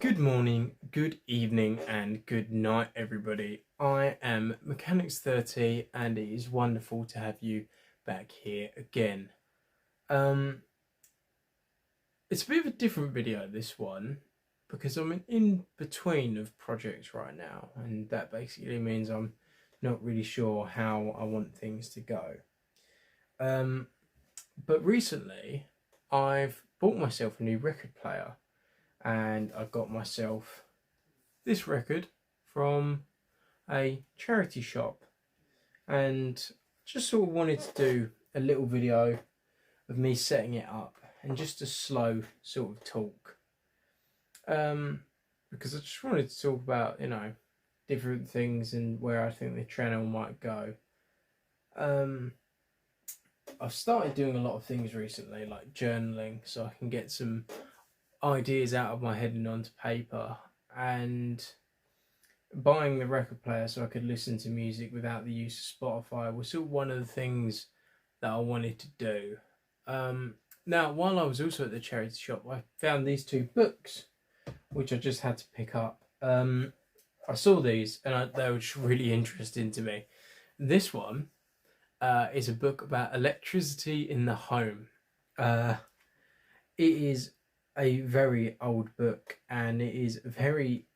Good morning, good evening, and good night, everybody. I am Mechanics30, and it is wonderful to have you back here again. It's a bit of a different video, this one, because I'm in between of projects right now, and that basically means I'm not really sure how I want things to go. But recently, I've bought myself a new record player, and I got myself this record from a charity shop, and just sort of wanted to do a little video of me setting it up and just a slow sort of talk, because I just wanted to talk about different things and where I think the channel might go. I've started doing a lot of things recently, like journaling, so I can get some ideas out of my head and onto paper, and buying the record player so I could listen to music without the use of Spotify was sort of one of the things that I wanted to do. Now, while I was also at the charity shop, I found these two books, which I just had to pick up. I saw these and they were just really interesting to me. This one is a book about electricity in the home. It is a very old book, and it is a very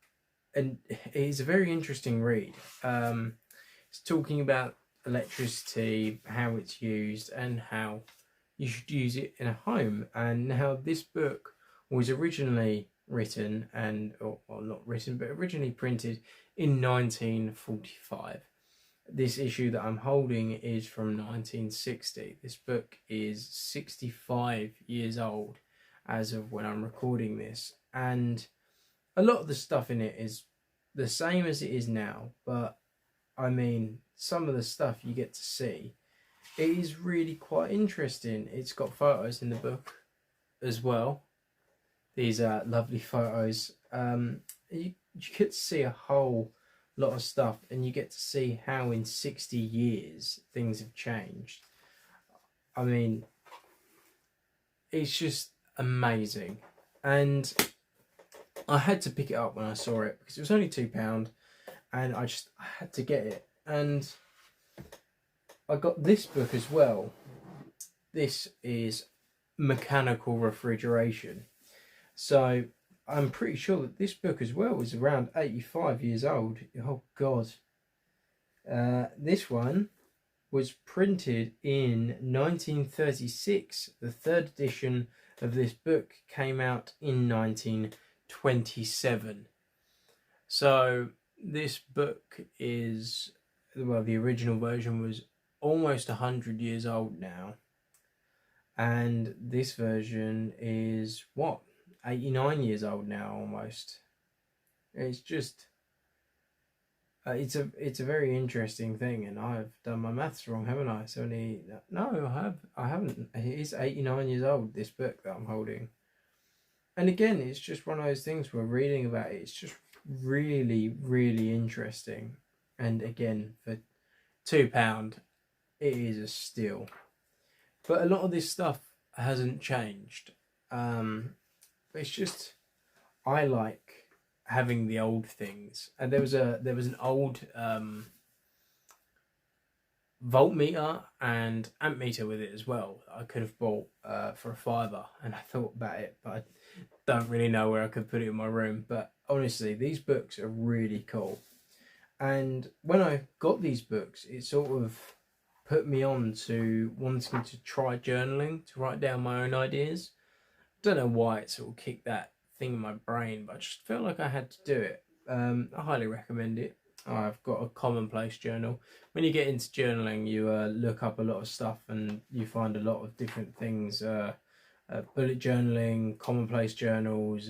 interesting read. It's talking about electricity, how it's used, and how you should use it in a home, and how this book was originally written not written, but originally printed in 1945. This issue that I'm holding is from 1960. This book is 65 years old as of when I'm recording this, and a lot of the stuff in it is the same as it is now, but I mean, some of the stuff you get to see, it is really quite interesting. It's got photos in the book as well. These are lovely photos. You get to see a whole lot of stuff, and you get to see how in 60 years things have changed. I mean, it's just amazing. And I had to pick it up when I saw it because it was only £2, and I had to get it. And I got this book as well. This is Mechanical Refrigeration. So I'm pretty sure that this book as well is around 85 years old. Oh God. This one was printed in 1936. The third edition of this book came out in 1927. So this book is, well, the original version was almost 100 years old now, and this version is 89 years old now almost. It's just it's a very interesting thing, and I've done my maths wrong, haven't I? I haven't. It is 89 years old, this book that I'm holding. And again, it's just one of those things where reading about it, it's just really, really interesting. And again, for £2, it is a steal. But a lot of this stuff hasn't changed. It's just, I like having the old things. And there was an old voltmeter and ammeter with it as well. I could have bought for £5, and I thought about it, but I don't really know where I could put it in my room. But honestly, these books are really cool. And when I got these books, it sort of put me on to wanting to try journaling, to write down my own ideas. I don't know why it sort of kicked that thing in my brain, but I just felt like I had to do it. I highly recommend it. I've got a commonplace journal. When you get into journaling, you look up a lot of stuff, and you find a lot of different things. Bullet journaling, commonplace journals.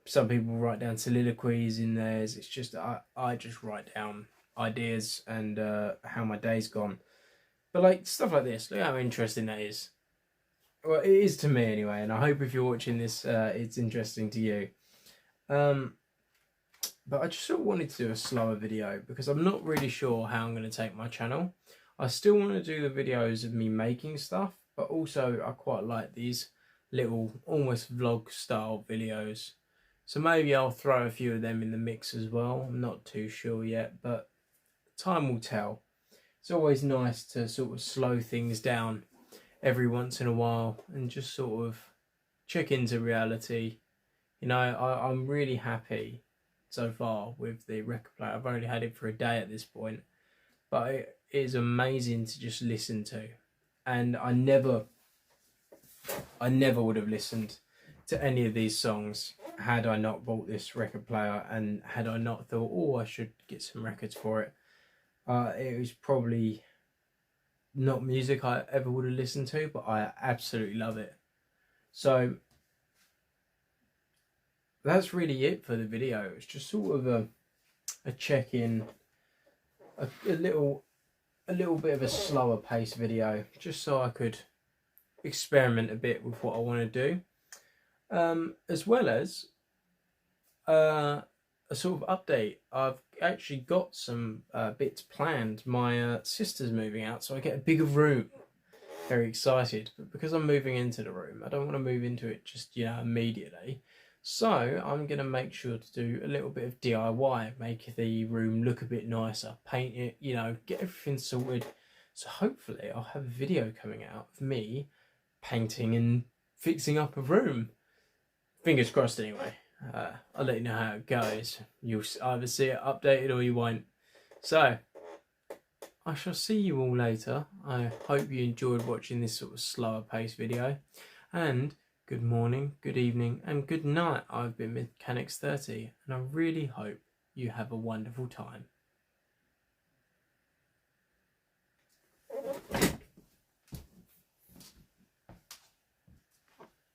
Some people write down soliloquies in theirs. It's just I just write down ideas and how my day's gone. But like stuff like this, look how interesting that is. Well, it is to me anyway, and I hope if you're watching this, it's interesting to you. But I just sort of wanted to do a slower video because I'm not really sure how I'm going to take my channel. I still want to do the videos of me making stuff, but also I quite like these little almost vlog style videos So maybe I'll throw a few of them in the mix as well. I'm not too sure yet, but time will tell. It's always nice to sort of slow things down every once in a while and just sort of check into reality. You know, I'm really happy so far with the record player. I've only had it for a day at this point, but it is amazing to just listen to. And I never would have listened to any of these songs had I not bought this record player and had I not thought, oh, I should get some records for it. It was probably not music I ever would have listened to, but I absolutely love it. So that's really it for the video. It's just sort of a check-in, a little bit of a slower pace video, just so I could experiment a bit with what I want to do, as well as a sort of update. I've actually got some bits planned. My sister's moving out, so I get a bigger room. Very excited, but because I'm moving into the room, I don't want to move into it just, you know, immediately. So I'm going to make sure to do a little bit of DIY, make the room look a bit nicer, paint it, you know, get everything sorted. So hopefully I'll have a video coming out of me painting and fixing up a room. Fingers crossed anyway. I'll let you know how it goes. You'll either see it updated or you won't. So I shall see you all later. I hope you enjoyed watching this sort of slower pace video. And good morning, good evening, and good night. I've been Mechanics30, and I really hope you have a wonderful time.